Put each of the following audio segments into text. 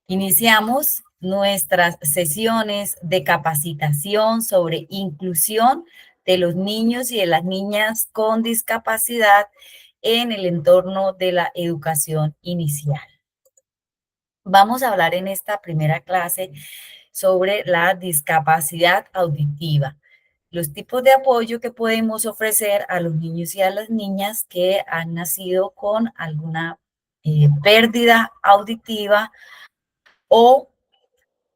Iniciamos nuestras sesiones de capacitación sobre inclusión de los niños y de las niñas con discapacidad en el entorno de la educación inicial. Vamos a hablar en esta primera clase sobre la discapacidad auditiva, los tipos de apoyo que podemos ofrecer a los niños y a las niñas que han nacido con alguna pérdida auditiva o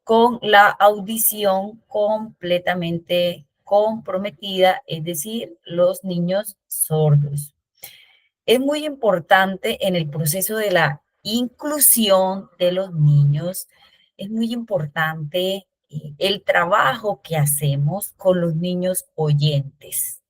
con la audición completamente comprometida, es decir, los niños sordos. Es muy importante en el proceso de la inclusión de los niños, es muy importante el trabajo que hacemos con los niños oyentes.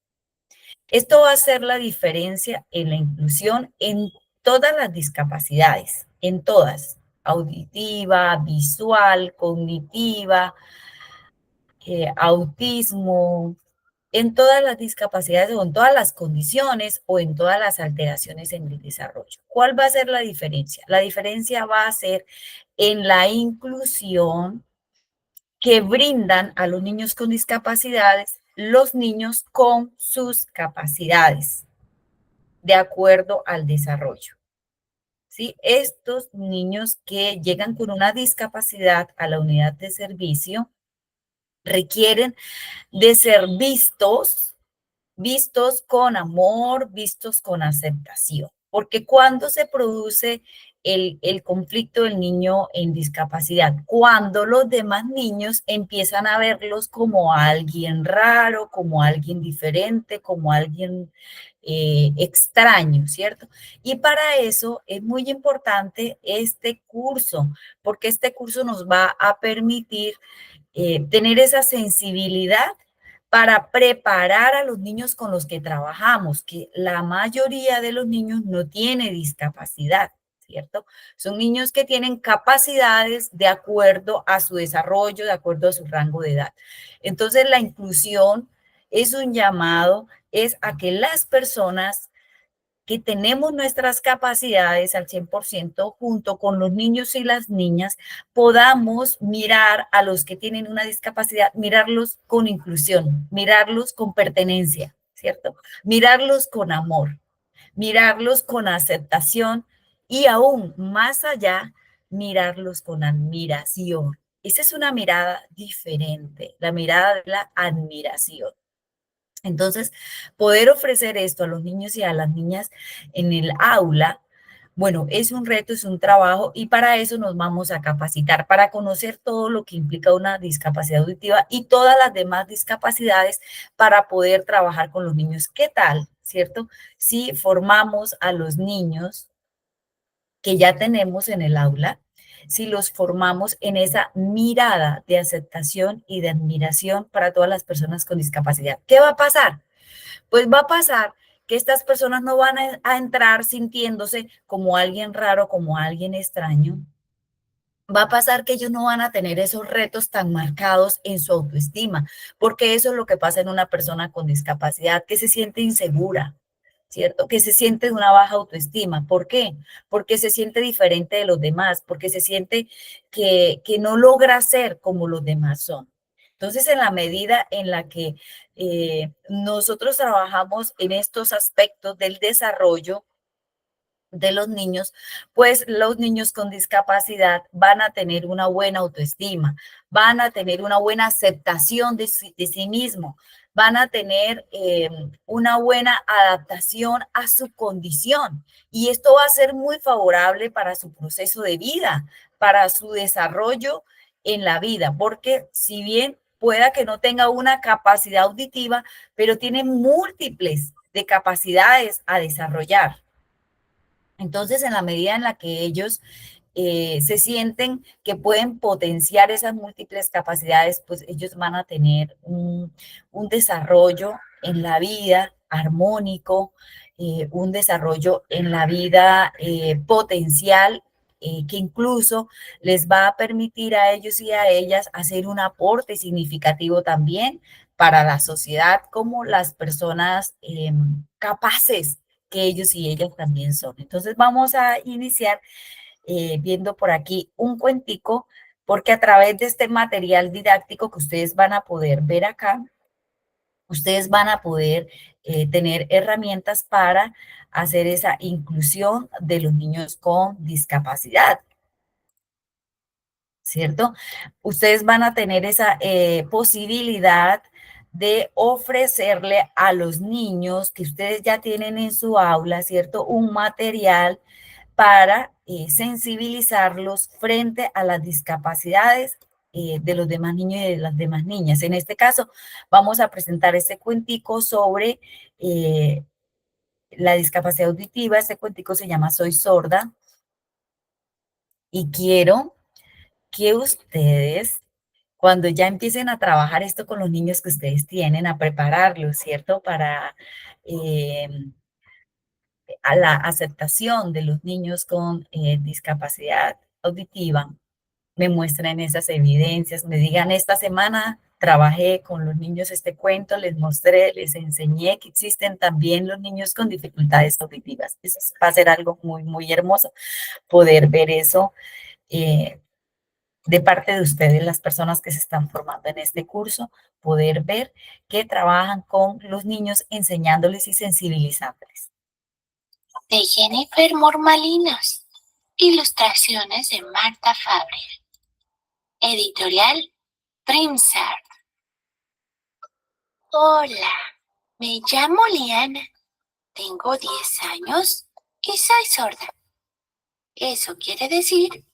Esto va a hacer la diferencia en la inclusión en todas las discapacidades, en todas, auditiva, visual, cognitiva, autismo, en todas las discapacidades o en todas las condiciones o en todas las alteraciones en el desarrollo. ¿Cuál va a ser la diferencia? La diferencia va a ser en la inclusión que brindan a los niños con discapacidades los niños con sus capacidades de acuerdo al desarrollo. ¿Sí? Estos niños que llegan con una discapacidad a la unidad de servicio requieren de ser vistos con amor, vistos con aceptación. Porque cuando se produce el conflicto del niño en discapacidad, cuando los demás niños empiezan a verlos como alguien raro, como alguien diferente, como alguien extraño, ¿cierto? Y para eso es muy importante este curso, porque este curso nos va a permitir tener esa sensibilidad para preparar a los niños con los que trabajamos, que la mayoría de los niños no tiene discapacidad, ¿cierto? Son niños que tienen capacidades de acuerdo a su desarrollo, de acuerdo a su rango de edad. Entonces, la inclusión es un llamado, es a que las personas que tenemos nuestras capacidades al 100% junto con los niños y las niñas, podamos mirar a los que tienen una discapacidad, mirarlos con inclusión, mirarlos con pertenencia, ¿cierto? Mirarlos con amor, mirarlos con aceptación y aún más allá, mirarlos con admiración. Esa es una mirada diferente, la mirada de la admiración. Entonces, poder ofrecer esto a los niños y a las niñas en el aula, bueno, es un reto, es un trabajo y para eso nos vamos a capacitar, para conocer todo lo que implica una discapacidad auditiva y todas las demás discapacidades para poder trabajar con los niños. ¿Qué tal, cierto? Si formamos a los niños que ya tenemos en el aula, si los formamos en esa mirada de aceptación y de admiración para todas las personas con discapacidad. ¿Qué va a pasar? Pues va a pasar que estas personas no van a entrar sintiéndose como alguien raro, como alguien extraño. Va a pasar que ellos no van a tener esos retos tan marcados en su autoestima, porque eso es lo que pasa en una persona con discapacidad, que se siente insegura, ¿cierto? Que se siente de una baja autoestima. ¿Por qué? Porque se siente diferente de los demás, porque se siente que no logra ser como los demás son. Entonces, en la medida en la que nosotros trabajamos en estos aspectos del desarrollo, de los niños, pues los niños con discapacidad van a tener una buena autoestima, van a tener una buena aceptación de sí mismo, van a tener una buena adaptación a su condición. Y esto va a ser muy favorable para su proceso de vida, para su desarrollo en la vida, porque si bien pueda que no tenga una capacidad auditiva, pero tiene múltiples de capacidades a desarrollar. Entonces, en la medida en la que ellos se sienten que pueden potenciar esas múltiples capacidades, pues ellos van a tener un desarrollo en la vida armónico, un desarrollo en la vida potencial, que incluso les va a permitir a ellos y a ellas hacer un aporte significativo también para la sociedad como las personas capaces que ellos y ellas también son. Entonces vamos a iniciar viendo por aquí un cuentico, porque a través de este material didáctico que ustedes van a poder ver acá, ustedes van a poder tener herramientas para hacer esa inclusión de los niños con discapacidad, ¿cierto? Ustedes van a tener esa posibilidad de ofrecerle a los niños que ustedes ya tienen en su aula, ¿cierto? Un material para sensibilizarlos frente a las discapacidades de los demás niños y de las demás niñas. En este caso, vamos a presentar este cuentico sobre la discapacidad auditiva. Este cuentico se llama Soy sorda y quiero que ustedes, cuando ya empiecen a trabajar esto con los niños que ustedes tienen, a prepararlos, ¿cierto? Para eh, a la aceptación de los niños con discapacidad auditiva, me muestren esas evidencias, me digan, esta semana trabajé con los niños este cuento, les mostré, les enseñé que existen también los niños con dificultades auditivas. Eso va a ser algo muy, muy hermoso, poder ver eso de parte de ustedes, las personas que se están formando en este curso, poder ver que trabajan con los niños enseñándoles y sensibilizándoles. De Jennifer Mormalinos. Ilustraciones de Marta Fabre. Editorial Primsart. Hola, me llamo Liana. Tengo 10 años y soy sorda. Eso quiere decir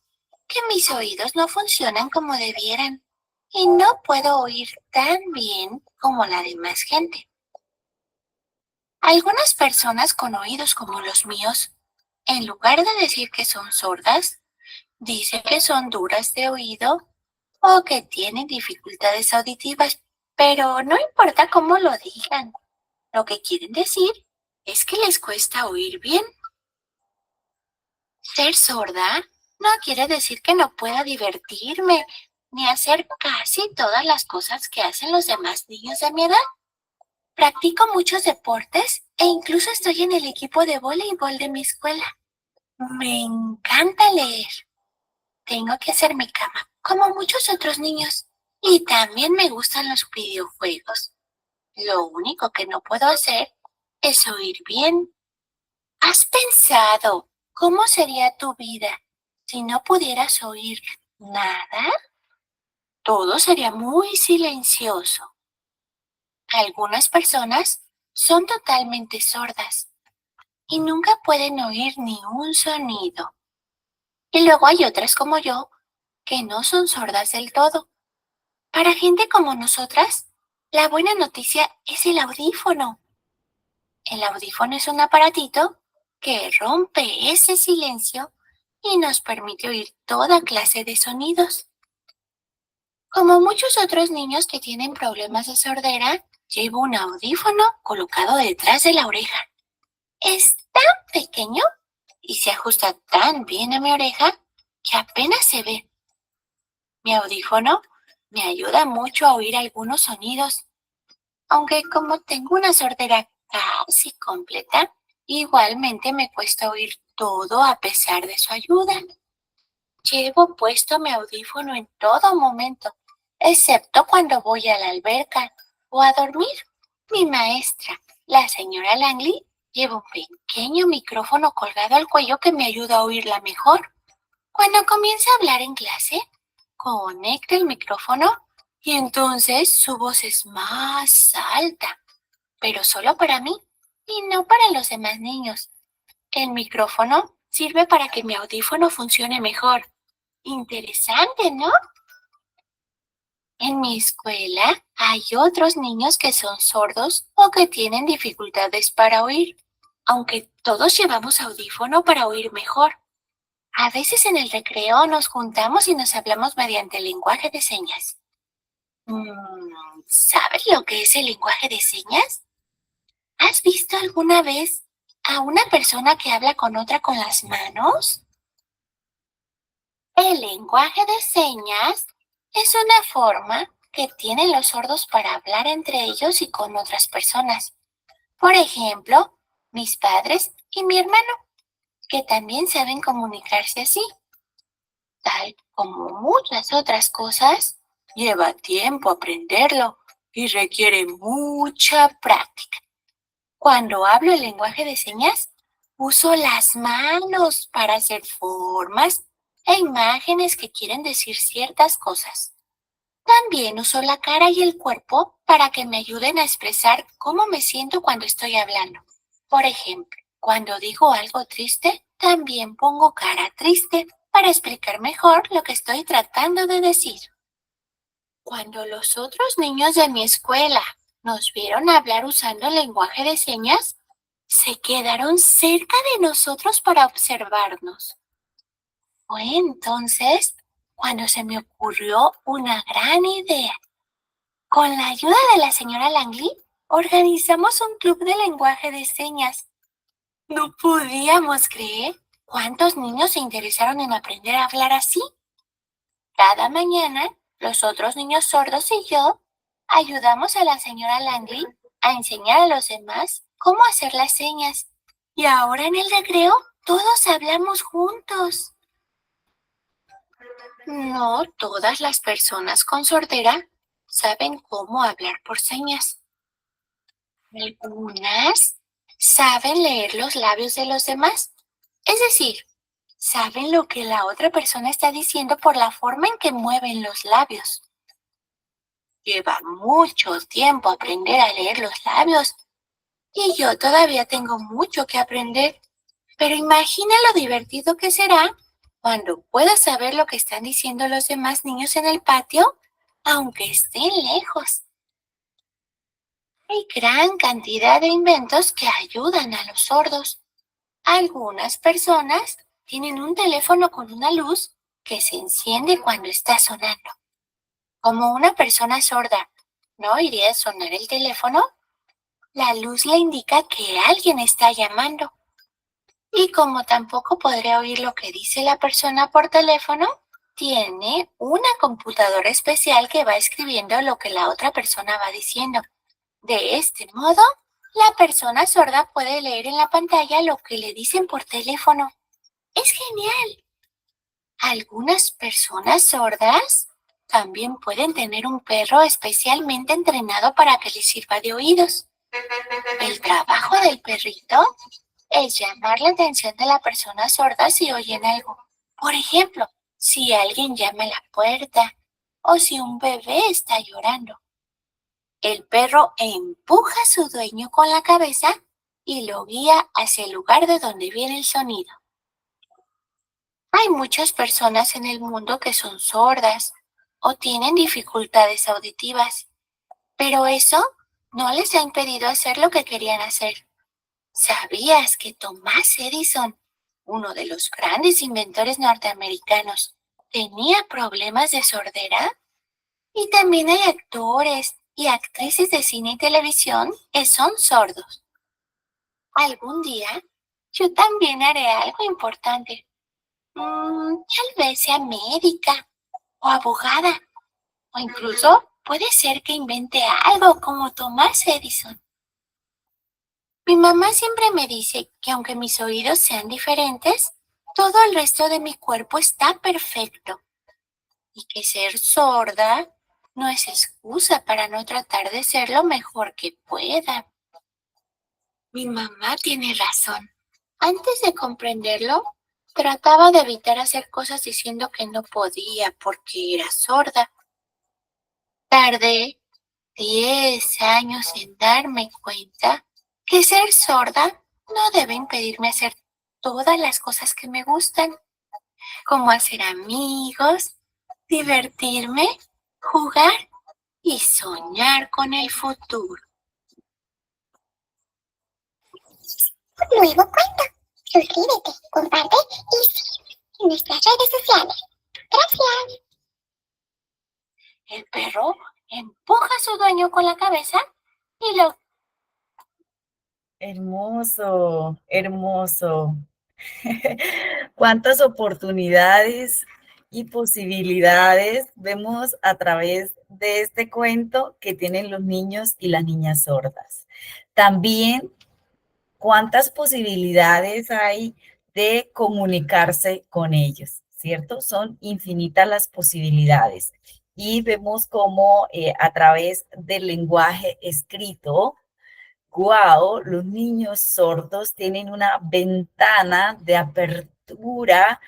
que mis oídos no funcionan como debieran y no puedo oír tan bien como la demás gente. Algunas personas con oídos como los míos, en lugar de decir que son sordas, dicen que son duras de oído o que tienen dificultades auditivas, pero no importa cómo lo digan. Lo que quieren decir es que les cuesta oír bien. Ser sorda no quiere decir que no pueda divertirme ni hacer casi todas las cosas que hacen los demás niños de mi edad. Practico muchos deportes e incluso estoy en el equipo de voleibol de mi escuela. Me encanta leer. Tengo que hacer mi cama, como muchos otros niños. Y también me gustan los videojuegos. Lo único que no puedo hacer es oír bien. ¿Has pensado cómo sería tu vida si no pudieras oír nada? Todo sería muy silencioso. Algunas personas son totalmente sordas y nunca pueden oír ni un sonido. Y luego hay otras como yo que no son sordas del todo. Para gente como nosotras, la buena noticia es el audífono. El audífono es un aparatito que rompe ese silencio y nos permite oír toda clase de sonidos. Como muchos otros niños que tienen problemas de sordera, llevo un audífono colocado detrás de la oreja. Es tan pequeño y se ajusta tan bien a mi oreja que apenas se ve. Mi audífono me ayuda mucho a oír algunos sonidos, aunque como tengo una sordera casi completa, igualmente me cuesta oír todo a pesar de su ayuda. Llevo puesto mi audífono en todo momento, excepto cuando voy a la alberca o a dormir. Mi maestra, la señora Langley, lleva un pequeño micrófono colgado al cuello que me ayuda a oírla mejor. Cuando comienza a hablar en clase, conecta el micrófono y entonces su voz es más alta, pero solo para mí y no para los demás niños. El micrófono sirve para que mi audífono funcione mejor. Interesante, ¿no? En mi escuela hay otros niños que son sordos o que tienen dificultades para oír, aunque todos llevamos audífono para oír mejor. A veces en el recreo nos juntamos y nos hablamos mediante el lenguaje de señas. ¿Sabes lo que es el lenguaje de señas? ¿Has visto alguna vez a una persona que habla con otra con las manos? El lenguaje de señas es una forma que tienen los sordos para hablar entre ellos y con otras personas. Por ejemplo, mis padres y mi hermano, que también saben comunicarse así. Tal como muchas otras cosas, lleva tiempo aprenderlo y requiere mucha práctica. Cuando hablo el lenguaje de señas, uso las manos para hacer formas e imágenes que quieren decir ciertas cosas. También uso la cara y el cuerpo para que me ayuden a expresar cómo me siento cuando estoy hablando. Por ejemplo, cuando digo algo triste, también pongo cara triste para explicar mejor lo que estoy tratando de decir. Cuando los otros niños de mi escuela nos vieron hablar usando el lenguaje de señas, se quedaron cerca de nosotros para observarnos. Fue entonces cuando se me ocurrió una gran idea. Con la ayuda de la señora Langley, organizamos un club de lenguaje de señas. No podíamos creer cuántos niños se interesaron en aprender a hablar así. Cada mañana, los otros niños sordos y yo ayudamos a la señora Langley a enseñar a los demás cómo hacer las señas. Y ahora en el recreo, todos hablamos juntos. No todas las personas con sordera saben cómo hablar por señas. Algunas saben leer los labios de los demás, es decir, saben lo que la otra persona está diciendo por la forma en que mueven los labios. Lleva mucho tiempo aprender a leer los labios y yo todavía tengo mucho que aprender, pero imagina lo divertido que será cuando pueda saber lo que están diciendo los demás niños en el patio, aunque estén lejos. Hay gran cantidad de inventos que ayudan a los sordos. Algunas personas tienen un teléfono con una luz que se enciende cuando está sonando. Como una persona sorda no oiría sonar el teléfono, la luz le indica que alguien está llamando. Y como tampoco podré oír lo que dice la persona por teléfono, tiene una computadora especial que va escribiendo lo que la otra persona va diciendo. De este modo, la persona sorda puede leer en la pantalla lo que le dicen por teléfono. ¡Es genial! Algunas personas sordas también pueden tener un perro especialmente entrenado para que les sirva de oídos. El trabajo del perrito es llamar la atención de la persona sorda si oyen algo. Por ejemplo, si alguien llama a la puerta o si un bebé está llorando. El perro empuja a su dueño con la cabeza y lo guía hacia el lugar de donde viene el sonido. Hay muchas personas en el mundo que son sordas o tienen dificultades auditivas, pero eso no les ha impedido hacer lo que querían hacer. ¿Sabías que Thomas Edison, uno de los grandes inventores norteamericanos, tenía problemas de sordera? Y también hay actores y actrices de cine y televisión que son sordos. Algún día yo también haré algo importante. Tal vez sea médica o abogada, o incluso puede ser que invente algo como Thomas Edison. Mi mamá siempre me dice que aunque mis oídos sean diferentes, todo el resto de mi cuerpo está perfecto y que ser sorda no es excusa para no tratar de ser lo mejor que pueda. Mi mamá tiene razón. Antes de comprenderlo, trataba de evitar hacer cosas diciendo que no podía porque era sorda. Tardé 10 años en darme cuenta que ser sorda no debe impedirme hacer todas las cosas que me gustan, como hacer amigos, divertirme, jugar y soñar con el futuro. Nuevo cuento. Suscríbete, comparte y sígueme en nuestras redes sociales. Gracias. El perro empuja a su dueño con la cabeza y lo... Hermoso, hermoso. Cuántas oportunidades y posibilidades vemos a través de este cuento que tienen los niños y las niñas sordas. También cuántas posibilidades hay de comunicarse con ellos, ¿cierto? Son infinitas las posibilidades. Y vemos cómo a través del lenguaje escrito, wow, los niños sordos tienen una ventana de apertura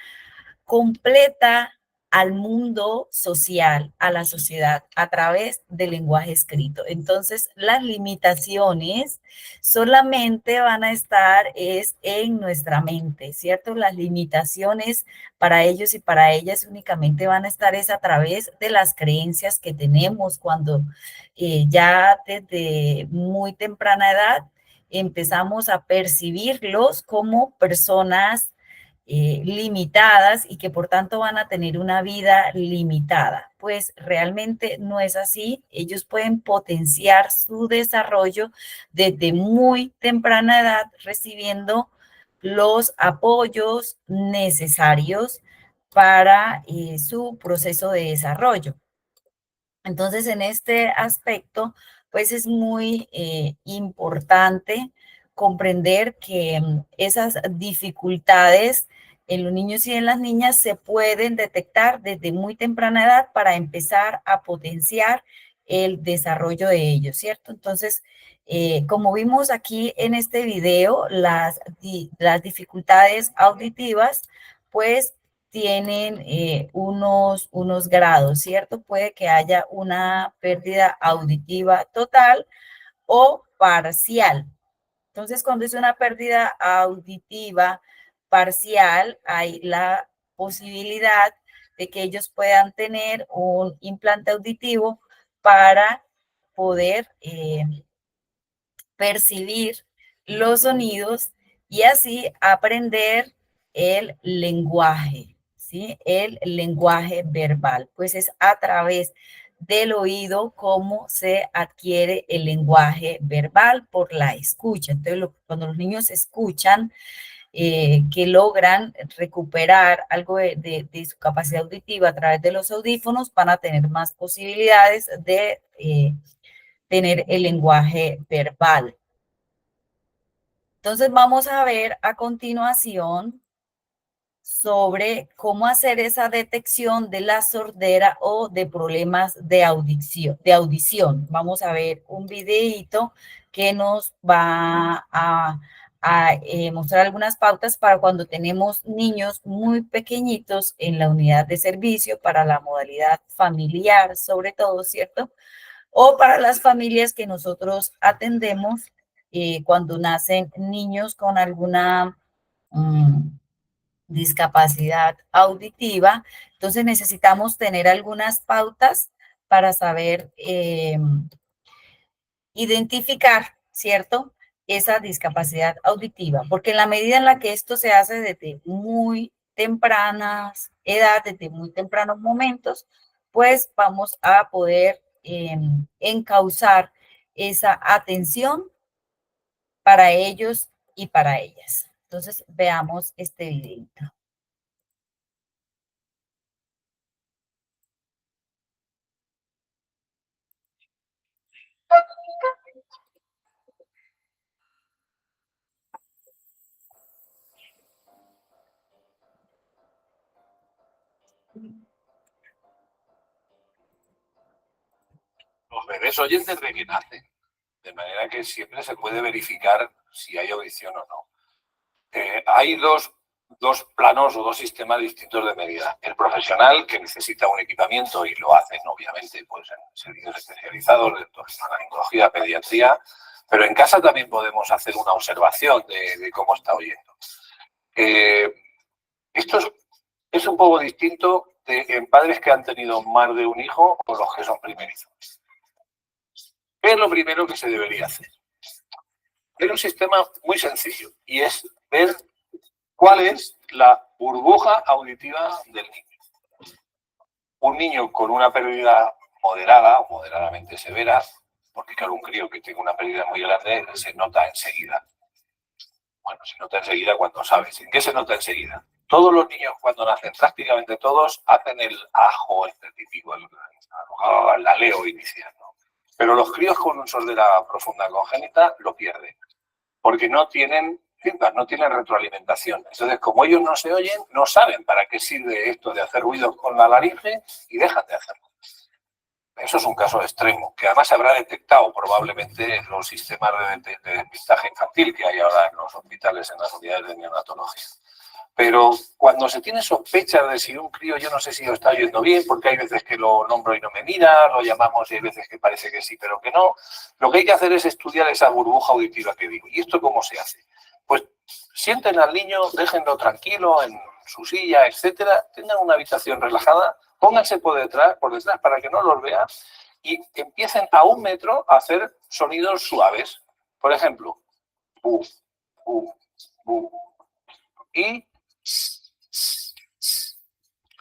completa al mundo social, a la sociedad, a través del lenguaje escrito. Entonces, las limitaciones solamente van a estar es en nuestra mente, ¿cierto? Las limitaciones para ellos y para ellas únicamente van a estar es a través de las creencias que tenemos cuando ya desde muy temprana edad empezamos a percibirlos como personas limitadas y que por tanto van a tener una vida limitada. Pues realmente no es así. Ellos pueden potenciar su desarrollo desde muy temprana edad recibiendo los apoyos necesarios para su proceso de desarrollo. Entonces, en este aspecto, pues es muy importante comprender que esas dificultades en los niños y en las niñas se pueden detectar desde muy temprana edad para empezar a potenciar el desarrollo de ellos, ¿cierto? Entonces, como vimos aquí en este video, las dificultades auditivas, pues tienen unos grados, ¿cierto? Puede que haya una pérdida auditiva total o parcial. Entonces, cuando es una pérdida auditiva parcial, hay la posibilidad de que ellos puedan tener un implante auditivo para poder percibir los sonidos y así aprender el lenguaje, ¿sí? El lenguaje verbal, pues es a través del oído cómo se adquiere el lenguaje verbal por la escucha. Entonces, cuando los niños escuchan, que logran recuperar algo de su capacidad auditiva a través de los audífonos, van a tener más posibilidades de tener el lenguaje verbal. Entonces vamos a ver a continuación sobre cómo hacer esa detección de la sordera o de problemas de audición. Vamos a ver un videíto que nos va a mostrar algunas pautas para cuando tenemos niños muy pequeñitos en la unidad de servicio para la modalidad familiar, sobre todo, ¿cierto? O para las familias que nosotros atendemos cuando nacen niños con alguna discapacidad auditiva. Entonces necesitamos tener algunas pautas para saber identificar, ¿cierto? Esa discapacidad auditiva, porque en la medida en la que esto se hace desde muy tempranas edad, desde muy tempranos momentos, pues vamos a poder encauzar esa atención para ellos y para ellas. Entonces, veamos este videito. Los bebés oyen desde que nacen, de manera que siempre se puede verificar si hay audición o no. Hay dos planos o dos sistemas distintos de medida. El profesional, que necesita un equipamiento y lo hacen, obviamente, pues en servicios especializados de laringología, pediatría, pero en casa también podemos hacer una observación de cómo está oyendo. Esto es un poco distinto en padres que han tenido más de un hijo o los que son primerizos. ¿Qué es lo primero que se debería hacer? Hay un sistema muy sencillo y es ver cuál es la burbuja auditiva del niño. Un niño con una pérdida moderada o moderadamente severa, porque claro, un crío que tenga una pérdida muy grande se nota enseguida. Bueno, se nota enseguida cuando sabes. ¿En qué se nota enseguida? Todos los niños cuando nacen, prácticamente todos, hacen el ajo, este típico, la leo inicial, ¿no? Pero los críos con sordera profunda congénita lo pierden, porque no tienen feedback, no tienen retroalimentación. Entonces, como ellos no se oyen, no saben para qué sirve esto de hacer ruidos con la laringe y dejan de hacerlo. Eso es un caso extremo, que además se habrá detectado probablemente en los sistemas de depistaje infantil que hay ahora en los hospitales, en las unidades de neonatología. Pero cuando se tiene sospechas de si un crío, yo no sé si lo está oyendo bien, porque hay veces que lo nombro y no me mira, lo llamamos y hay veces que parece que sí, pero que no, lo que hay que hacer es estudiar esa burbuja auditiva que digo. ¿Y esto cómo se hace? Pues sienten al niño, déjenlo tranquilo en su silla, etcétera, tengan una habitación relajada, pónganse por detrás para que no los vea y empiecen a 1 metro a hacer sonidos suaves. Por ejemplo, bu, bu, bu, y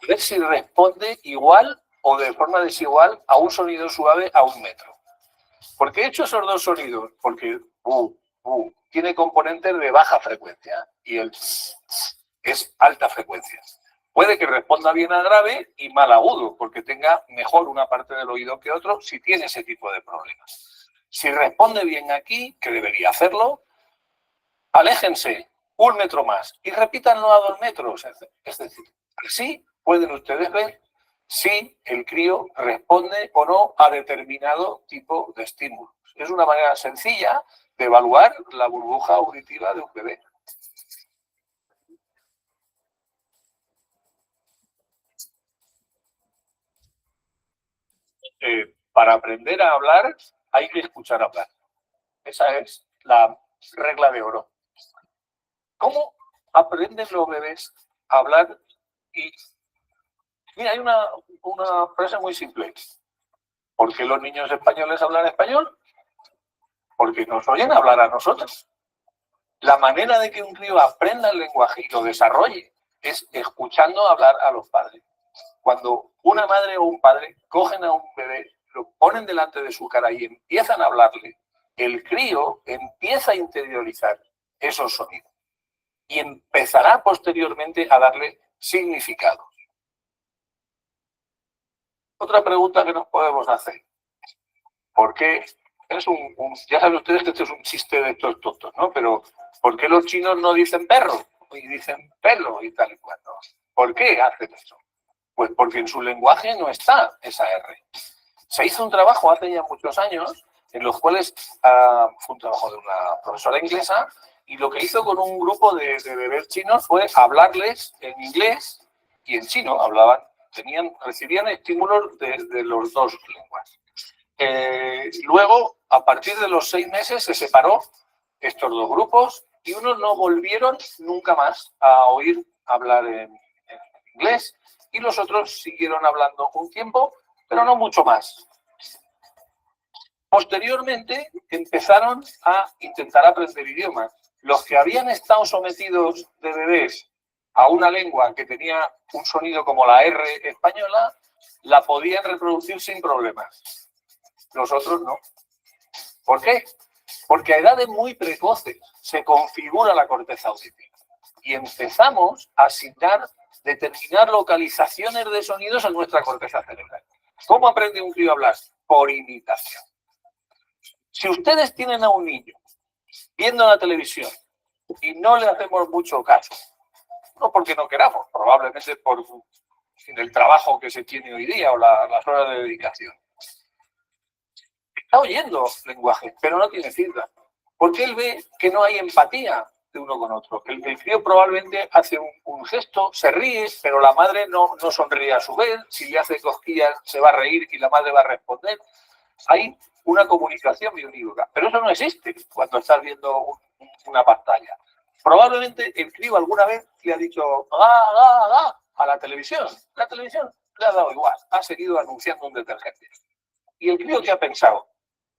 ver si responde igual o de forma desigual a un sonido suave a 1 metro. ¿Por qué he hecho esos dos sonidos? Porque tiene componentes de baja frecuencia y el es alta frecuencia. Puede que responda bien a grave y mal agudo, porque tenga mejor una parte del oído que otro si tiene ese tipo de problemas. Si responde bien aquí, que debería hacerlo, aléjense 1 metro más y repítanlo a 2 metros. Es decir, así pueden ustedes ver si el crío responde o no a determinado tipo de estímulos. Es una manera sencilla de evaluar la burbuja auditiva de un bebé. Para aprender a hablar hay que escuchar hablar. Esa es la regla de oro. ¿Cómo aprenden los bebés a hablar? Y mira, hay una frase muy simple. ¿Por qué los niños españoles hablan español? Porque nos oyen hablar a nosotros. La manera de que un crío aprenda el lenguaje y lo desarrolle es escuchando hablar a los padres. Cuando una madre o un padre cogen a un bebé, lo ponen delante de su cara y empiezan a hablarle, el crío empieza a interiorizar esos sonidos y empezará posteriormente a darle significado. Otra pregunta que nos podemos hacer. ¿Por qué? Ya saben ustedes que esto es un chiste de estos tontos, ¿no? Pero ¿por qué los chinos no dicen perro y dicen pelo y tal y cual? ¿Por qué hacen eso? Pues porque en su lenguaje no está esa R. Se hizo un trabajo hace ya muchos años en los cuales fue un trabajo de una profesora inglesa y lo que hizo con un grupo de bebés chinos fue hablarles en inglés y en chino. Recibían estímulos de los dos lenguas. Luego, a partir de los 6 meses, se separó estos dos grupos y unos no volvieron nunca más a oír hablar en inglés y los otros siguieron hablando un tiempo, pero no mucho más. Posteriormente empezaron a intentar aprender idiomas. Los que habían estado sometidos de bebés a una lengua que tenía un sonido como la R española, la podían reproducir sin problemas. Los otros no. ¿Por qué? Porque a edades muy precoces se configura la corteza auditiva y empezamos a determinar localizaciones de sonidos en nuestra corteza cerebral. ¿Cómo aprende un crío a hablar? Por imitación. Si ustedes tienen a un niño viendo la televisión y no le hacemos mucho caso, no porque no queramos, probablemente por el trabajo que se tiene hoy día o las horas de dedicación, está oyendo lenguaje, pero no tiene feedback, porque él ve que no hay empatía de uno con otro. El crío probablemente hace un gesto, se ríe, pero la madre no sonríe a su vez. Si le hace cosquillas, se va a reír y la madre va a responder. Hay una comunicación biunívoca, pero eso no existe cuando estás viendo una pantalla. Probablemente el crío alguna vez le ha dicho a la televisión. La televisión le ha dado igual, ha seguido anunciando un detergente. Y el crío que ha pensado,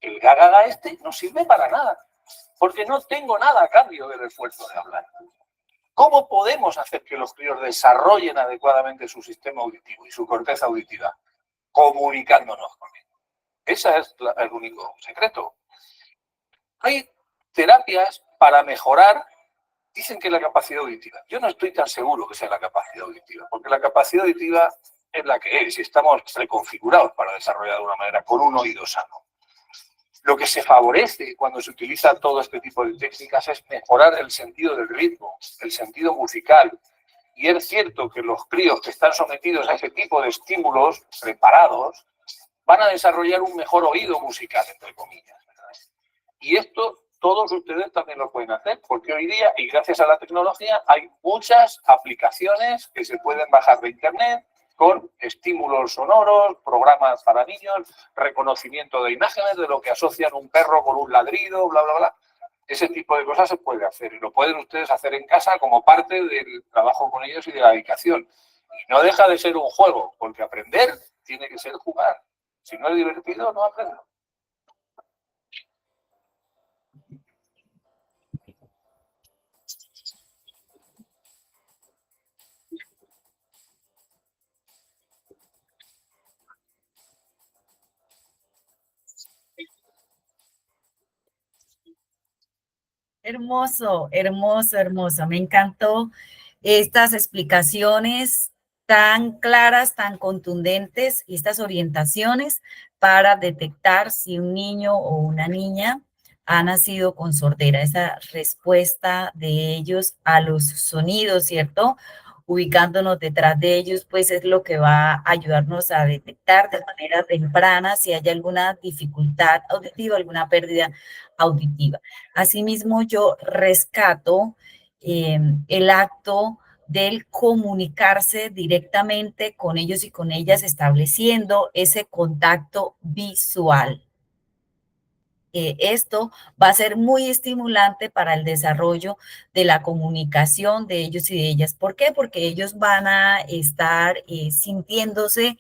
el gaga este no sirve para nada, porque no tengo nada a cambio del esfuerzo de hablar. ¿Cómo podemos hacer que los críos desarrollen adecuadamente su sistema auditivo y su corteza auditiva? Comunicándonos con él. Ese es el único secreto. Hay terapias para mejorar, dicen que la capacidad auditiva. Yo no estoy tan seguro que sea la capacidad auditiva, porque la capacidad auditiva es la que es y estamos preconfigurados para desarrollar de una manera con un oído sano. Lo que se favorece cuando se utiliza todo este tipo de técnicas es mejorar el sentido del ritmo, el sentido musical. Y es cierto que los críos que están sometidos a ese tipo de estímulos preparados van a desarrollar un mejor oído musical, entre comillas, ¿verdad? Y esto todos ustedes también lo pueden hacer, porque hoy día, y gracias a la tecnología, hay muchas aplicaciones que se pueden bajar de Internet con estímulos sonoros, programas para niños, reconocimiento de imágenes de lo que asocian un perro con un ladrido, bla, bla, bla. Ese tipo de cosas se puede hacer y lo pueden ustedes hacer en casa como parte del trabajo con ellos y de la dedicación. Y no deja de ser un juego, porque aprender tiene que ser jugar. Si no es divertido, no aprendo. Hermoso, hermoso, hermoso. Me encantó estas explicaciones tan claras, tan contundentes y estas orientaciones para detectar si un niño o una niña ha nacido con sordera. Esa respuesta de ellos a los sonidos, ¿cierto? Ubicándonos detrás de ellos, pues es lo que va a ayudarnos a detectar de manera temprana si hay alguna dificultad auditiva, alguna pérdida auditiva. Asimismo, yo rescato el acto del comunicarse directamente con ellos y con ellas, estableciendo ese contacto visual. Esto va a ser muy estimulante para el desarrollo de la comunicación de ellos y de ellas. ¿Por qué? Porque ellos van a estar sintiéndose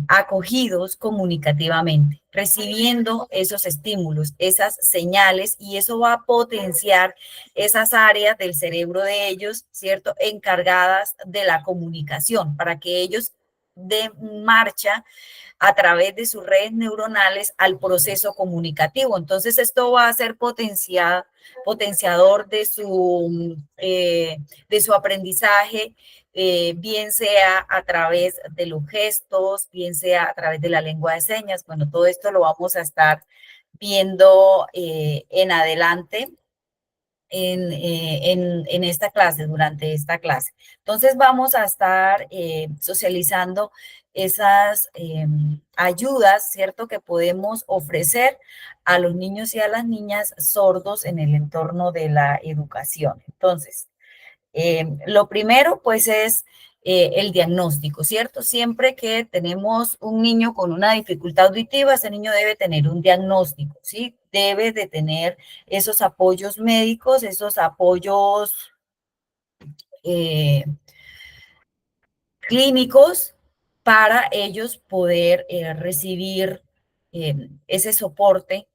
acogidos comunicativamente, recibiendo esos estímulos, esas señales, y eso va a potenciar esas áreas del cerebro de ellos, ¿cierto? Encargadas de la comunicación, para que ellos den marcha a través de sus redes neuronales al proceso comunicativo. Entonces, esto va a ser potenciador de su aprendizaje, bien sea a través de los gestos, bien sea a través de la lengua de señas. Bueno, todo esto lo vamos a estar viendo en adelante en esta clase, durante esta clase. Entonces vamos a estar socializando esas ayudas, ¿cierto?, que podemos ofrecer a los niños y a las niñas sordos en el entorno de la educación. Entonces, lo primero, pues, es el diagnóstico, ¿cierto? Siempre que tenemos un niño con una dificultad auditiva, ese niño debe tener un diagnóstico, ¿sí? Debe de tener esos apoyos médicos, esos apoyos eh, clínicos para ellos poder recibir ese soporte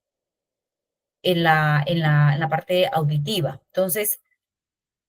en la parte auditiva. Entonces,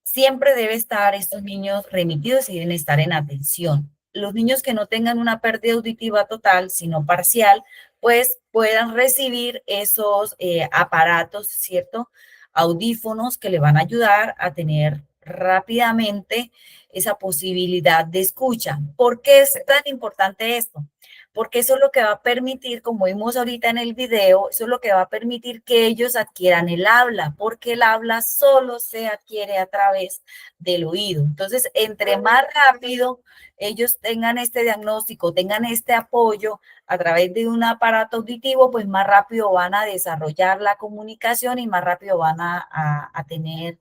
siempre debe estar estos niños remitidos y deben estar en atención. Los niños que no tengan una pérdida auditiva total, sino parcial, pues puedan recibir esos aparatos, ¿cierto? Audífonos que le van a ayudar a tener rápidamente esa posibilidad de escucha. ¿Por qué es tan importante esto? Porque eso es lo que va a permitir, como vimos ahorita en el video, eso es lo que va a permitir que ellos adquieran el habla, porque el habla solo se adquiere a través del oído. Entonces, entre más rápido ellos tengan este diagnóstico, tengan este apoyo a través de un aparato auditivo, pues más rápido van a desarrollar la comunicación y más rápido van a tener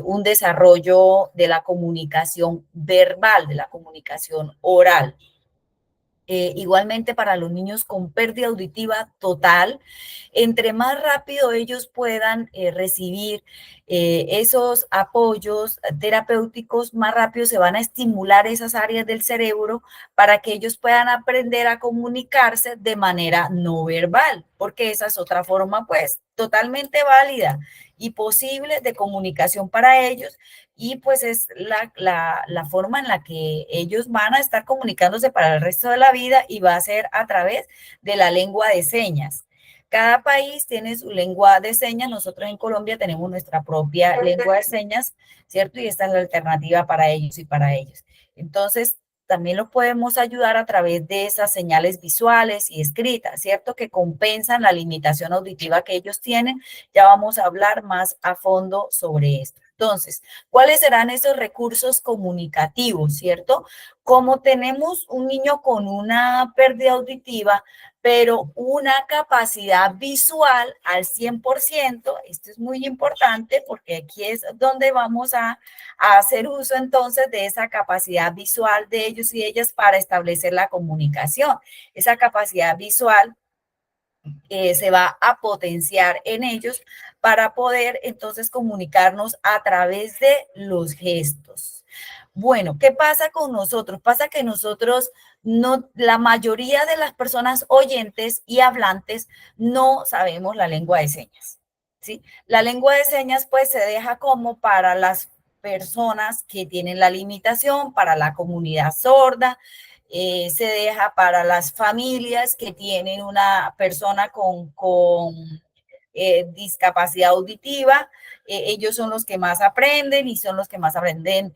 un desarrollo de la comunicación verbal, de la comunicación oral. Igualmente para los niños con pérdida auditiva total, entre más rápido ellos puedan recibir esos apoyos terapéuticos, más rápido se van a estimular esas áreas del cerebro para que ellos puedan aprender a comunicarse de manera no verbal, porque esa es otra forma pues totalmente válida y posible de comunicación para ellos, y pues es la forma en la que ellos van a estar comunicándose para el resto de la vida, y va a ser a través de la lengua de señas. Cada país tiene su lengua de señas. Nosotros en Colombia tenemos nuestra propia lengua de señas, ¿cierto? Y esta es la alternativa para ellos y para ellos. Entonces, también los podemos ayudar a través de esas señales visuales y escritas, ¿cierto? Que compensan la limitación auditiva que ellos tienen. Ya vamos a hablar más a fondo sobre esto. Entonces, ¿cuáles serán esos recursos comunicativos, cierto? Como tenemos un niño con una pérdida auditiva, pero una capacidad visual al 100%, esto es muy importante porque aquí es donde vamos a hacer uso entonces de esa capacidad visual de ellos y ellas para establecer la comunicación. Esa capacidad visual se va a potenciar en ellos para poder entonces comunicarnos a través de los gestos. Bueno, ¿qué pasa con nosotros? Pasa que nosotros no, la mayoría de las personas oyentes y hablantes no sabemos la lengua de señas, ¿sí? La lengua de señas pues se deja como para las personas que tienen la limitación, para la comunidad sorda, se deja para las familias que tienen una persona con discapacidad auditiva. Ellos son los que más aprenden y son los que más aprenden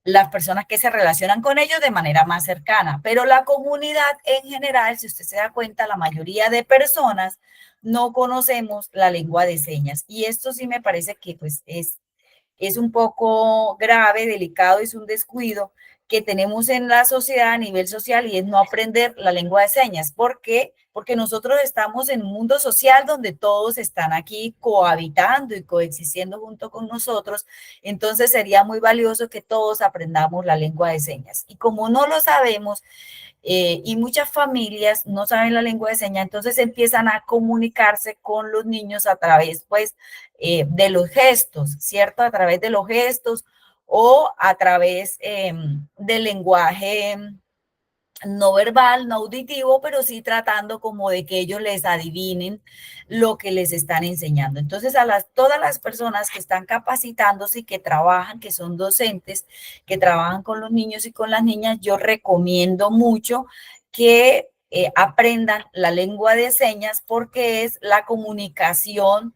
las personas que se relacionan con ellos de manera más cercana. Pero la comunidad en general, si usted se da cuenta, la mayoría de personas no conocemos la lengua de señas. Y esto sí me parece que pues es un poco grave, delicado, es un descuido que tenemos en la sociedad a nivel social y es no aprender la lengua de señas. ¿Por qué? Porque nosotros estamos en un mundo social donde todos están aquí cohabitando y coexistiendo junto con nosotros. Entonces sería muy valioso que todos aprendamos la lengua de señas. Y como no lo sabemos, y muchas familias no saben la lengua de señas, entonces empiezan a comunicarse con los niños a través, pues, de los gestos, ¿cierto? A través de los gestos o a través del lenguaje no verbal, no auditivo, pero sí tratando como de que ellos les adivinen lo que les están enseñando. Entonces, todas las personas que están capacitándose y que trabajan, que son docentes, que trabajan con los niños y con las niñas, yo recomiendo mucho que aprendan la lengua de señas porque es la comunicación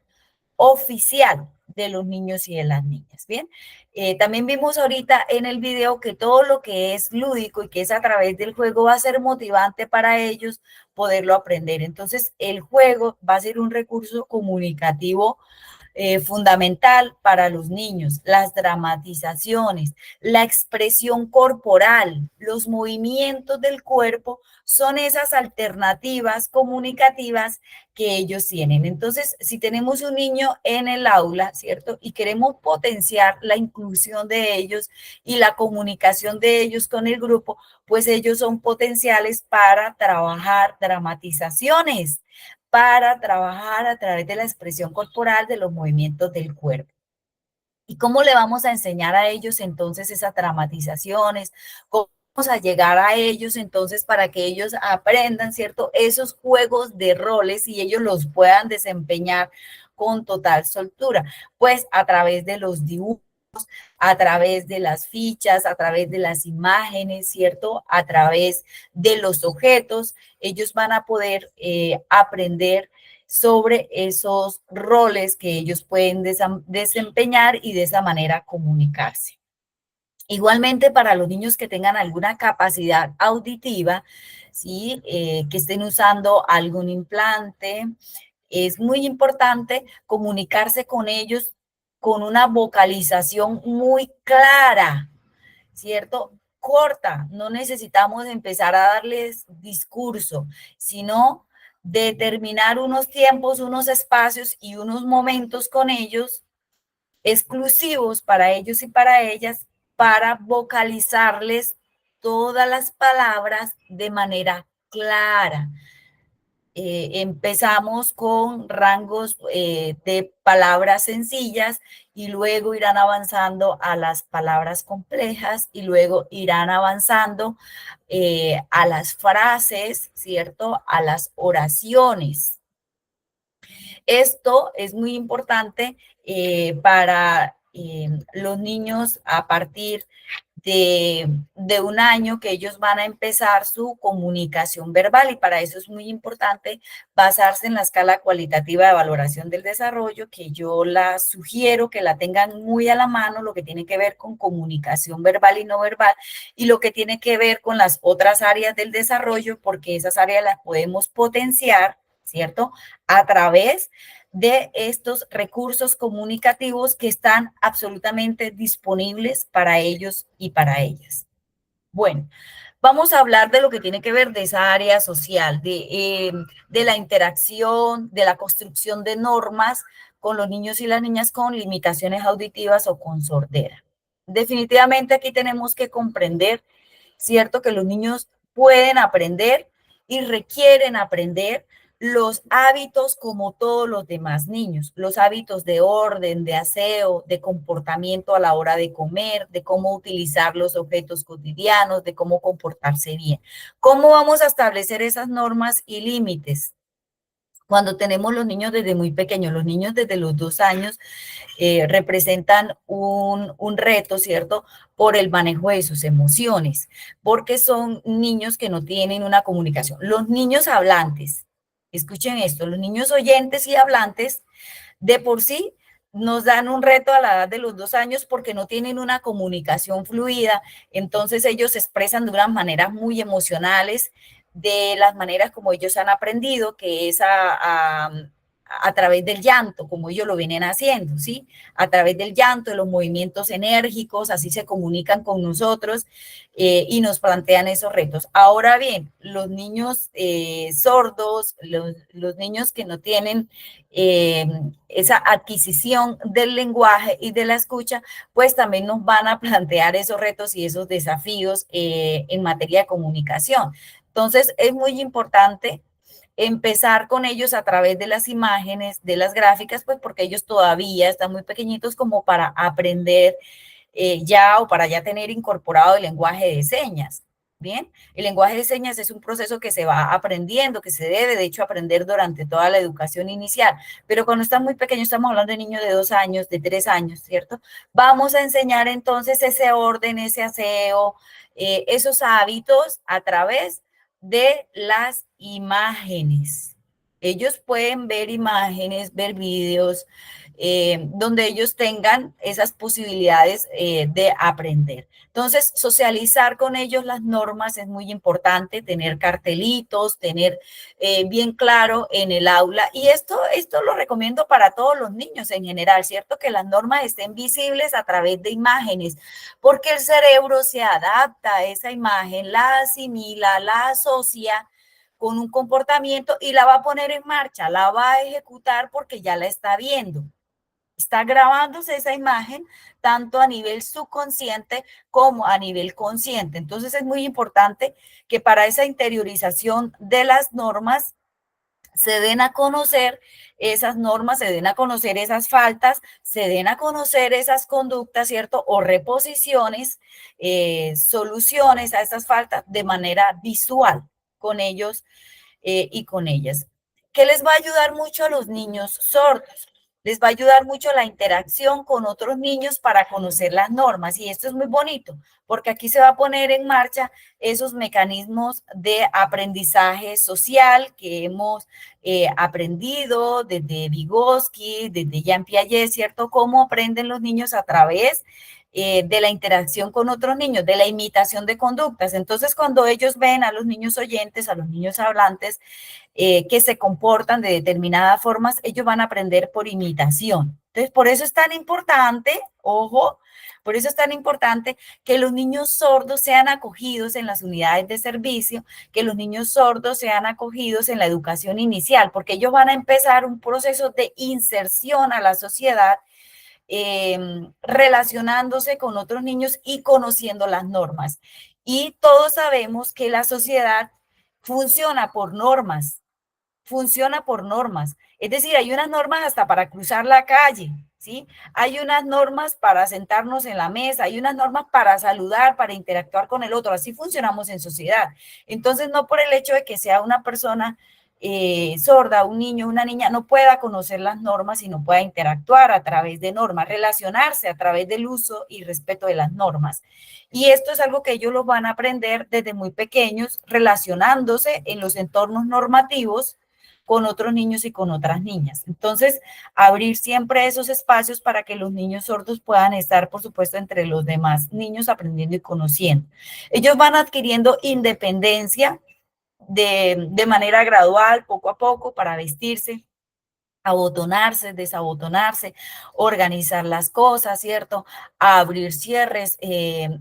oficial de los niños y de las niñas. Bien, también vimos ahorita en el video que todo lo que es lúdico y que es a través del juego va a ser motivante para ellos poderlo aprender. Entonces, el juego va a ser un recurso comunicativo fundamental para los niños, las dramatizaciones, la expresión corporal, los movimientos del cuerpo son esas alternativas comunicativas que ellos tienen. Entonces, si tenemos un niño en el aula, ¿cierto? Y queremos potenciar la inclusión de ellos y la comunicación de ellos con el grupo, pues ellos son potenciales para trabajar dramatizaciones, para trabajar a través de la expresión corporal de los movimientos del cuerpo. ¿Y cómo le vamos a enseñar a ellos entonces esas dramatizaciones? ¿Cómo vamos a llegar a ellos entonces para que ellos aprendan, ¿cierto? Esos juegos de roles y ellos los puedan desempeñar con total soltura? Pues a través de los dibujos, a través de las fichas, a través de las imágenes, ¿cierto? A través de los objetos, ellos van a poder aprender sobre esos roles que ellos pueden desempeñar y de esa manera comunicarse. Igualmente para los niños que tengan alguna capacidad auditiva, ¿sí? Que estén usando algún implante, es muy importante comunicarse con ellos con una vocalización muy clara, ¿cierto? Corta, no necesitamos empezar a darles discurso, sino determinar unos tiempos, unos espacios y unos momentos con ellos exclusivos para ellos y para ellas para vocalizarles todas las palabras de manera clara. Empezamos con rangos de palabras sencillas y luego irán avanzando a las palabras complejas y luego irán avanzando a las frases, ¿cierto? A las oraciones. Esto es muy importante para los niños a partir de 1 año que ellos van a empezar su comunicación verbal y para eso es muy importante basarse en la escala cualitativa de valoración del desarrollo, que yo la sugiero que la tengan muy a la mano, lo que tiene que ver con comunicación verbal y no verbal y lo que tiene que ver con las otras áreas del desarrollo, porque esas áreas las podemos potenciar, ¿cierto? A través de estos recursos comunicativos que están absolutamente disponibles para ellos y para ellas. Bueno, vamos a hablar de lo que tiene que ver de esa área social, de la interacción, de la construcción de normas con los niños y las niñas con limitaciones auditivas o con sordera. Definitivamente aquí tenemos que comprender, ¿cierto? Que los niños pueden aprender y requieren aprender los hábitos como todos los demás niños, los hábitos de orden, de aseo, de comportamiento a la hora de comer, de cómo utilizar los objetos cotidianos, de cómo comportarse bien. ¿Cómo vamos a establecer esas normas y límites? Cuando tenemos los niños desde muy pequeños, los niños desde los 2 años representan un reto, ¿cierto? Por el manejo de sus emociones, porque son niños que no tienen una comunicación. Los niños hablantes, escuchen esto, los niños oyentes y hablantes de por sí nos dan un reto a la edad de los 2 años porque no tienen una comunicación fluida, entonces ellos se expresan de unas maneras muy emocionales, de las maneras como ellos han aprendido, que es a través del llanto, como ellos lo vienen haciendo, ¿sí? A través del llanto, de los movimientos enérgicos, así se comunican con nosotros y nos plantean esos retos. Ahora bien, los niños sordos, los niños que no tienen esa adquisición del lenguaje y de la escucha, pues también nos van a plantear esos retos y esos desafíos en materia de comunicación. Entonces, es muy importante empezar con ellos a través de las imágenes, de las gráficas, pues porque ellos todavía están muy pequeñitos como para aprender ya o para ya tener incorporado el lenguaje de señas. Bien, el lenguaje de señas es un proceso que se va aprendiendo, que se debe de hecho aprender durante toda la educación inicial, pero cuando están muy pequeños, estamos hablando de niños de 2 años, de 3 años, ¿cierto? Vamos a enseñar entonces ese orden, ese aseo, esos hábitos a través de las imágenes. Ellos pueden ver imágenes, ver vídeos, donde ellos tengan esas posibilidades de aprender. Entonces, socializar con ellos las normas es muy importante, tener cartelitos, tener bien claro en el aula. Y esto lo recomiendo para todos los niños en general, ¿cierto? Que las normas estén visibles a través de imágenes, porque el cerebro se adapta a esa imagen, la asimila, la asocia con un comportamiento y la va a poner en marcha, la va a ejecutar porque ya la está viendo. Está grabándose esa imagen tanto a nivel subconsciente como a nivel consciente. Entonces es muy importante que para esa interiorización de las normas se den a conocer esas normas, se den a conocer esas faltas, se den a conocer esas conductas, ¿cierto? O reposiciones, soluciones a esas faltas de manera visual con ellos y con ellas. ¿Qué les va a ayudar mucho a los niños sordos? Les va a ayudar mucho la interacción con otros niños para conocer las normas. Y esto es muy bonito, porque aquí se va a poner en marcha esos mecanismos de aprendizaje social que hemos aprendido desde Vygotsky, desde Jean Piaget, ¿cierto? Cómo aprenden los niños a través de la interacción con otros niños, de la imitación de conductas. Entonces, cuando ellos ven a los niños oyentes, a los niños hablantes, que se comportan de determinadas formas, ellos van a aprender por imitación. Entonces, por eso es tan importante, ojo, por eso es tan importante que los niños sordos sean acogidos en las unidades de servicio, que los niños sordos sean acogidos en la educación inicial, porque ellos van a empezar un proceso de inserción a la sociedad relacionándose con otros niños y conociendo las normas. Y todos sabemos que la sociedad funciona por normas, funciona por normas. Es decir, hay unas normas hasta para cruzar la calle, ¿sí? Hay unas normas para sentarnos en la mesa, hay unas normas para saludar, para interactuar con el otro. Así funcionamos en sociedad. Entonces, no por el hecho de que sea una persona sorda, un niño, una niña, no pueda conocer las normas y no pueda interactuar a través de normas, relacionarse a través del uso y respeto de las normas. Y esto es algo que ellos lo van a aprender desde muy pequeños, relacionándose en los entornos normativos con otros niños y con otras niñas. Entonces, abrir siempre esos espacios para que los niños sordos puedan estar, por supuesto, entre los demás niños aprendiendo y conociendo. Ellos van adquiriendo independencia de manera gradual, poco a poco, para vestirse, abotonarse, desabotonarse, organizar las cosas, ¿cierto? Abrir cierres,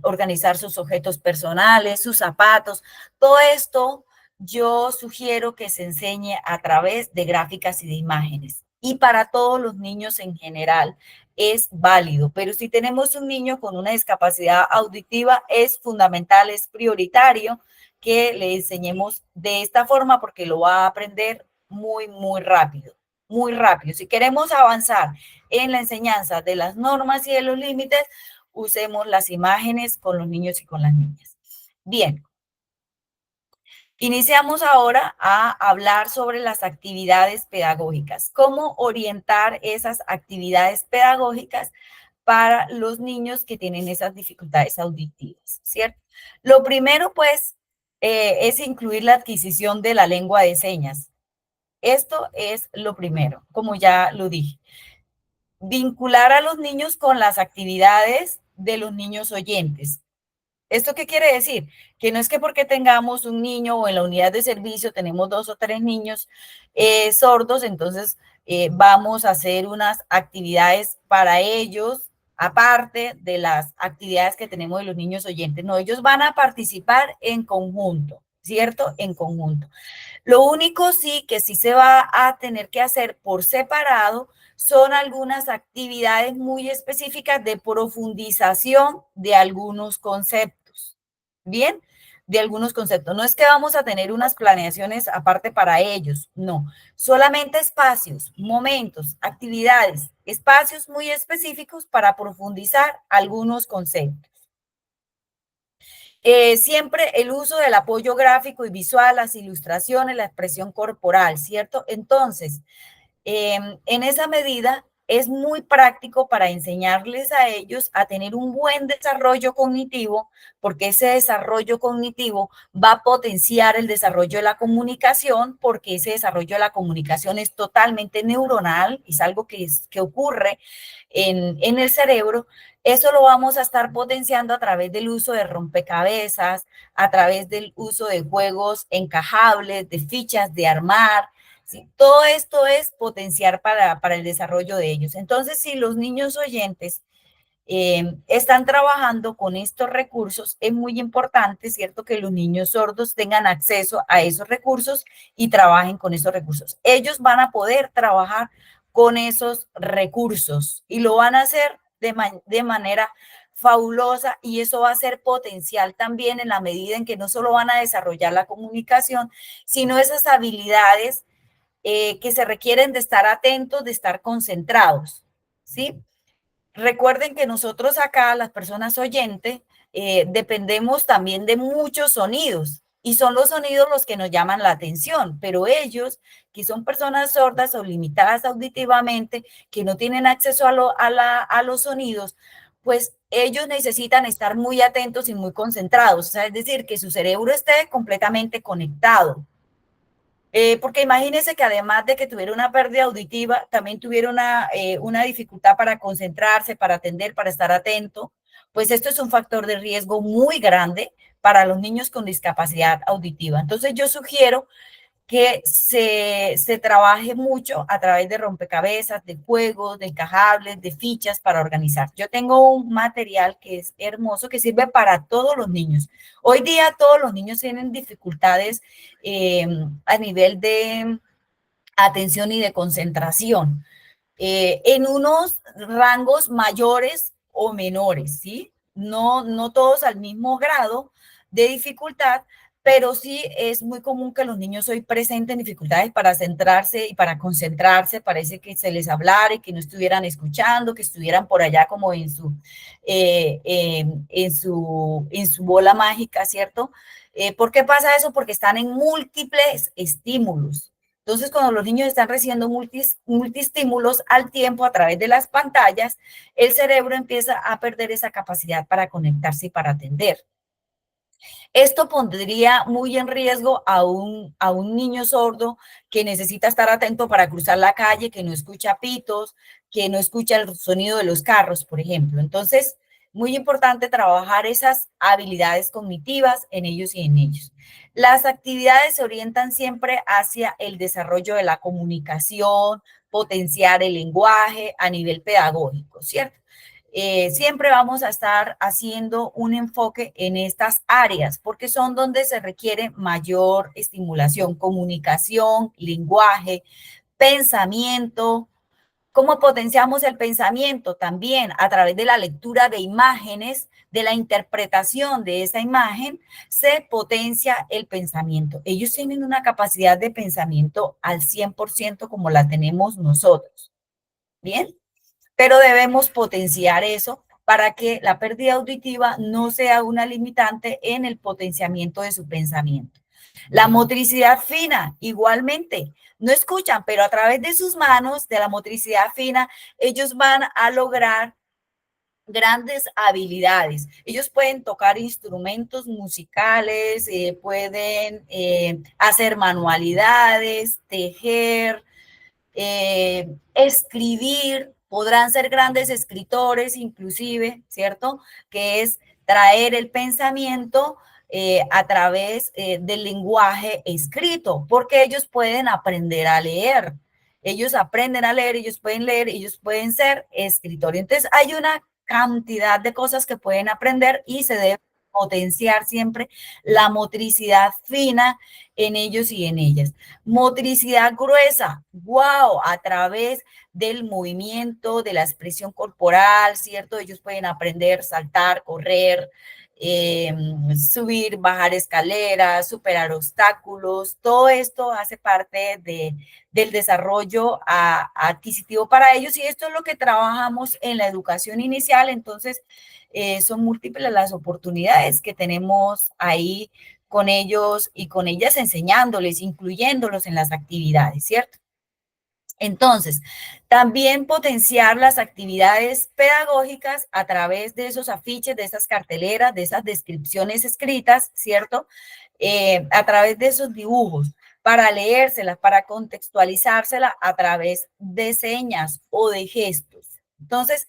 organizar sus objetos personales, sus zapatos. Todo esto yo sugiero que se enseñe a través de gráficas y de imágenes. Y para todos los niños en general es válido, pero si tenemos un niño con una discapacidad auditiva, es fundamental, es prioritario que le enseñemos de esta forma porque lo va a aprender muy, muy rápido, muy rápido. Si queremos avanzar en la enseñanza de las normas y de los límites, usemos las imágenes con los niños y con las niñas. Bien. Iniciamos ahora a hablar sobre las actividades pedagógicas. ¿Cómo orientar esas actividades pedagógicas para los niños que tienen esas dificultades auditivas, ¿cierto? Lo primero, pues, es incluir la adquisición de la lengua de señas. Esto es lo primero, como ya lo dije. Vincular a los niños con las actividades de los niños oyentes. ¿Esto qué quiere decir? Que no es que porque tengamos un niño o en la unidad de servicio tenemos 2 o 3 niños sordos, entonces vamos a hacer unas actividades para ellos, aparte de las actividades que tenemos de los niños oyentes. No, ellos van a participar en conjunto, ¿cierto? En conjunto. Lo único sí que sí se va a tener que hacer por separado son algunas actividades muy específicas de profundización de algunos conceptos. Bien, de algunos conceptos. No es que vamos a tener unas planeaciones aparte para ellos, no. Solamente espacios, momentos, actividades, espacios muy específicos para profundizar algunos conceptos. Siempre el uso del apoyo gráfico y visual, las ilustraciones, la expresión corporal, ¿cierto? Entonces, en esa medida es muy práctico para enseñarles a ellos a tener un buen desarrollo cognitivo, porque ese desarrollo cognitivo va a potenciar el desarrollo de la comunicación, porque ese desarrollo de la comunicación es totalmente neuronal, es algo que ocurre en el cerebro. Eso lo vamos a estar potenciando a través del uso de rompecabezas, a través del uso de juegos encajables, de fichas de armar. ¿Sí? Todo esto es potenciar para el desarrollo de ellos. Entonces, si los niños oyentes están trabajando con estos recursos, es muy importante, ¿cierto?, que los niños sordos tengan acceso a esos recursos y trabajen con esos recursos. Ellos van a poder trabajar con esos recursos y lo van a hacer de manera fabulosa, y eso va a ser potencial también en la medida en que no solo van a desarrollar la comunicación, sino esas habilidades que se requieren de estar atentos, de estar concentrados, ¿sí? Recuerden que nosotros acá, las personas oyentes, dependemos también de muchos sonidos, y son los sonidos los que nos llaman la atención, pero ellos, que son personas sordas o limitadas auditivamente, que no tienen acceso a los sonidos, pues ellos necesitan estar muy atentos y muy concentrados, o sea, es decir, que su cerebro esté completamente conectado. Porque imagínense que además de que tuviera una pérdida auditiva, también tuviera una dificultad para concentrarse, para atender, para estar atento. Pues esto es un factor de riesgo muy grande para los niños con discapacidad auditiva. Entonces yo sugiero que se trabaje mucho a través de rompecabezas, de juegos, de encajables, de fichas para organizar. Yo tengo un material que es hermoso, que sirve para todos los niños. Hoy día todos los niños tienen dificultades a nivel de atención y de concentración, en unos rangos mayores o menores, ¿sí? No, no todos al mismo grado de dificultad, pero sí es muy común que los niños hoy presenten dificultades para centrarse y para concentrarse. Parece que se les hablara y que no estuvieran escuchando, que estuvieran por allá como en su bola mágica, ¿cierto? ¿Por qué pasa eso? Porque están en múltiples estímulos. Entonces, cuando los niños están recibiendo multiestímulos al tiempo a través de las pantallas, el cerebro empieza a perder esa capacidad para conectarse y para atender. Esto pondría muy en riesgo a un niño sordo que necesita estar atento para cruzar la calle, que no escucha pitos, que no escucha el sonido de los carros, por ejemplo. Entonces, muy importante trabajar esas habilidades cognitivas en ellos y en ellos. Las actividades se orientan siempre hacia el desarrollo de la comunicación, potenciar el lenguaje a nivel pedagógico, ¿cierto? Siempre vamos a estar haciendo un enfoque en estas áreas porque son donde se requiere mayor estimulación, comunicación, lenguaje, pensamiento. ¿Cómo potenciamos el pensamiento? También a través de la lectura de imágenes, de la interpretación de esa imagen, se potencia el pensamiento. Ellos tienen una capacidad de pensamiento al 100% como la tenemos nosotros. ¿Bien? Pero debemos potenciar eso para que la pérdida auditiva no sea una limitante en el potenciamiento de su pensamiento. La motricidad fina, igualmente, no escuchan, pero a través de sus manos, de la motricidad fina, ellos van a lograr grandes habilidades. Ellos pueden tocar instrumentos musicales, pueden hacer manualidades, tejer, escribir, podrán ser grandes escritores inclusive, ¿cierto? Que es traer el pensamiento a través del lenguaje escrito, porque ellos pueden aprender a leer. Ellos aprenden a leer, ellos pueden leer, ellos pueden ser escritores. Entonces, hay una cantidad de cosas que pueden aprender y se debe potenciar siempre la motricidad fina en ellos y en ellas. Motricidad gruesa, wow, a través del movimiento, de la expresión corporal, ¿cierto? Ellos pueden aprender, saltar, correr, subir, bajar escaleras, superar obstáculos. Todo esto hace parte del desarrollo adquisitivo para ellos y esto es lo que trabajamos en la educación inicial. Entonces, son múltiples las oportunidades que tenemos ahí con ellos y con ellas enseñándoles, incluyéndolos en las actividades, ¿cierto? Entonces, también potenciar las actividades pedagógicas a través de esos afiches, de esas carteleras, de esas descripciones escritas, ¿cierto? A través de esos dibujos, para leérselas, para contextualizárselas a través de señas o de gestos. Entonces,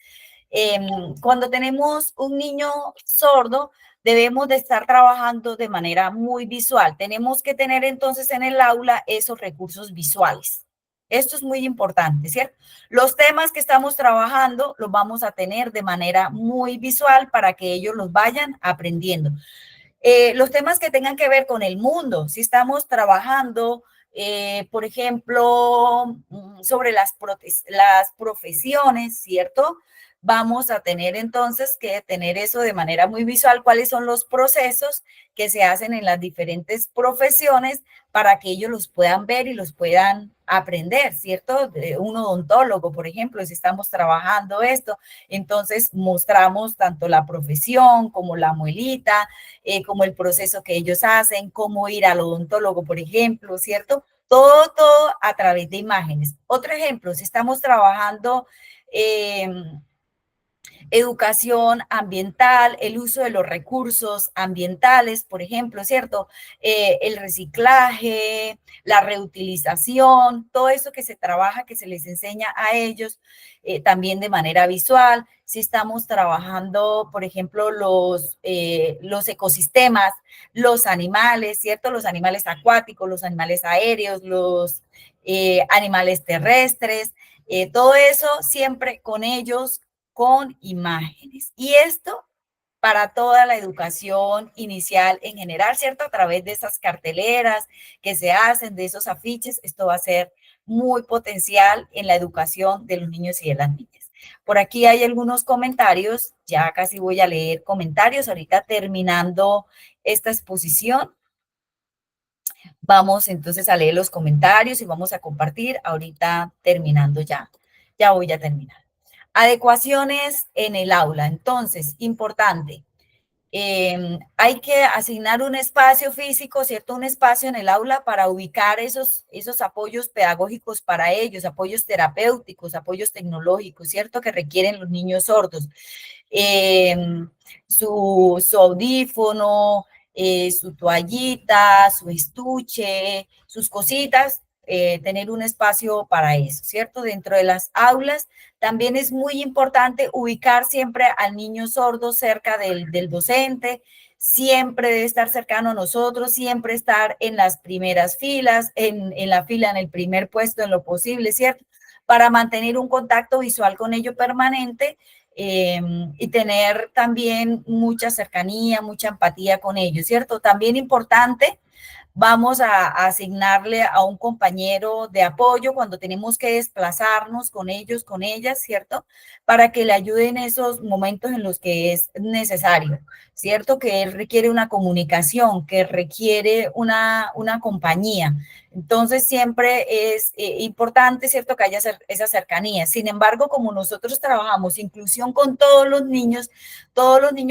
cuando tenemos un niño sordo, debemos de estar trabajando de manera muy visual. Tenemos que tener entonces en el aula esos recursos visuales. Esto es muy importante, ¿cierto? Los temas que estamos trabajando los vamos a tener de manera muy visual para que ellos los vayan aprendiendo. Los temas que tengan que ver con el mundo, si estamos trabajando, por ejemplo, sobre las profesiones, ¿cierto? Vamos a tener entonces que tener eso de manera muy visual, cuáles son los procesos que se hacen en las diferentes profesiones para que ellos los puedan ver y los puedan aprender, ¿cierto? Un odontólogo, por ejemplo, si estamos trabajando esto, entonces mostramos tanto la profesión como la muelita, como el proceso que ellos hacen, cómo ir al odontólogo, por ejemplo, ¿cierto? Todo a través de imágenes. Otro ejemplo, si estamos trabajando educación ambiental, el uso de los recursos ambientales, por ejemplo, ¿cierto? El reciclaje, la reutilización, todo eso que se trabaja, que se les enseña a ellos también de manera visual. Si estamos trabajando, por ejemplo, los ecosistemas, los animales, ¿cierto? Los animales acuáticos, los animales aéreos, los animales terrestres, todo eso siempre con ellos con imágenes. Y esto para toda la educación inicial en general, ¿cierto? A través de esas carteleras que se hacen, de esos afiches, esto va a ser muy potencial en la educación de los niños y de las niñas. Por aquí hay algunos comentarios, ya casi voy a leer comentarios, ahorita terminando esta exposición. Vamos entonces a leer los comentarios y vamos a compartir ahorita terminando ya. Ya voy a terminar. Adecuaciones en el aula. Entonces, importante, hay que asignar un espacio físico, ¿cierto? Un espacio en el aula para ubicar esos apoyos pedagógicos para ellos, apoyos terapéuticos, apoyos tecnológicos, ¿cierto? Que requieren los niños sordos. Su audífono, su toallita, su estuche, sus cositas, tener un espacio para eso, ¿cierto? Dentro de las aulas también es muy importante ubicar siempre al niño sordo cerca del docente, siempre debe estar cercano a nosotros, siempre estar en las primeras filas, en la fila, en el primer puesto en lo posible, ¿cierto? Para mantener un contacto visual con ello permanente y tener también mucha cercanía, mucha empatía con ellos, ¿cierto? También importante, vamos a asignarle a un compañero de apoyo cuando tenemos que desplazarnos con ellos, con ellas, ¿cierto? Para que le ayude en esos momentos en los que es necesario, ¿cierto? Que él requiere una comunicación, que requiere una compañía. Entonces, siempre es importante, ¿cierto?, que haya esa cercanía. Sin embargo, como nosotros trabajamos inclusión con todos los niños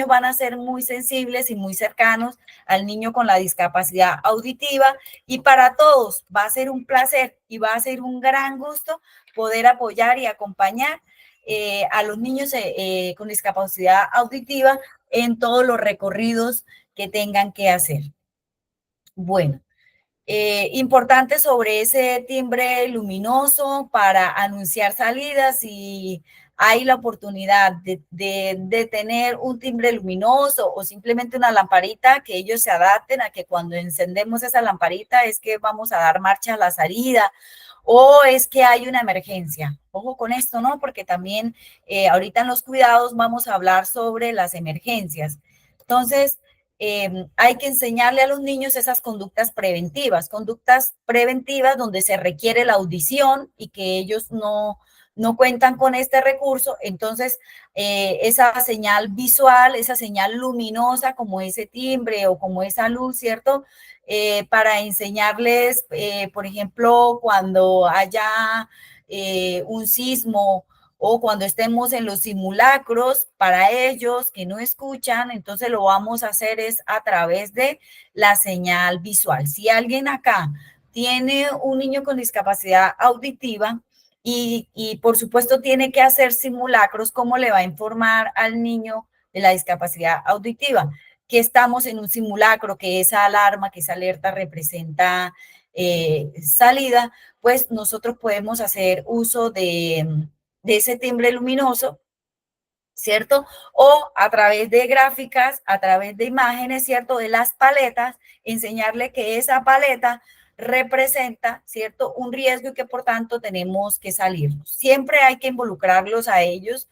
van a ser muy sensibles y muy cercanos al niño con la discapacidad auditiva y para todos va a ser un placer y va a ser un gran gusto poder apoyar y acompañar a los niños con discapacidad auditiva en todos los recorridos que tengan que hacer. Bueno. Importante sobre ese timbre luminoso para anunciar salidas y hay la oportunidad de tener un timbre luminoso o simplemente una lamparita que ellos se adapten a que cuando encendemos esa lamparita es que vamos a dar marcha a la salida o es que hay una emergencia. Ojo con esto, ¿no? Porque también ahorita en los cuidados vamos a hablar sobre las emergencias. Entonces, hay que enseñarle a los niños esas conductas preventivas donde se requiere la audición y que ellos no cuentan con este recurso, entonces esa señal visual, esa señal luminosa como ese timbre o como esa luz, ¿cierto? Para enseñarles, por ejemplo, cuando haya un sismo o cuando estemos en los simulacros, para ellos que no escuchan, entonces lo vamos a hacer es a través de la señal visual. Si alguien acá tiene un niño con discapacidad auditiva y por supuesto tiene que hacer simulacros, ¿cómo le va a informar al niño de la discapacidad auditiva? Que estamos en un simulacro, que esa alarma, que esa alerta representa salida, pues nosotros podemos hacer uso de ese timbre luminoso, ¿cierto? O a través de gráficas, a través de imágenes, ¿cierto? De las paletas, enseñarle que esa paleta representa, ¿cierto? Un riesgo y que por tanto tenemos que salirnos. Siempre hay que involucrarlos a ellos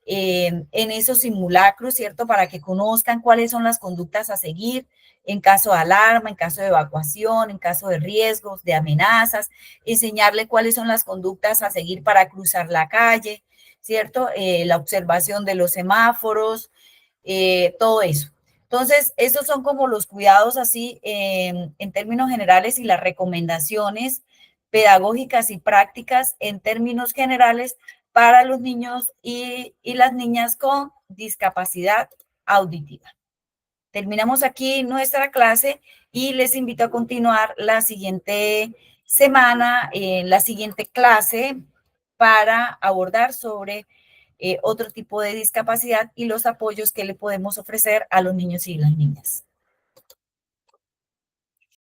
en esos simulacros, ¿cierto? Para que conozcan cuáles son las conductas a seguir en caso de alarma, en caso de evacuación, en caso de riesgos, de amenazas, enseñarle cuáles son las conductas a seguir para cruzar la calle, ¿cierto? La observación de los semáforos, todo eso. Entonces, esos son como los cuidados así en términos generales y las recomendaciones pedagógicas y prácticas en términos generales para los niños y las niñas con discapacidad auditiva. Terminamos aquí nuestra clase y les invito a continuar la siguiente semana, la siguiente clase para abordar sobre otro tipo de discapacidad y los apoyos que le podemos ofrecer a los niños y las niñas.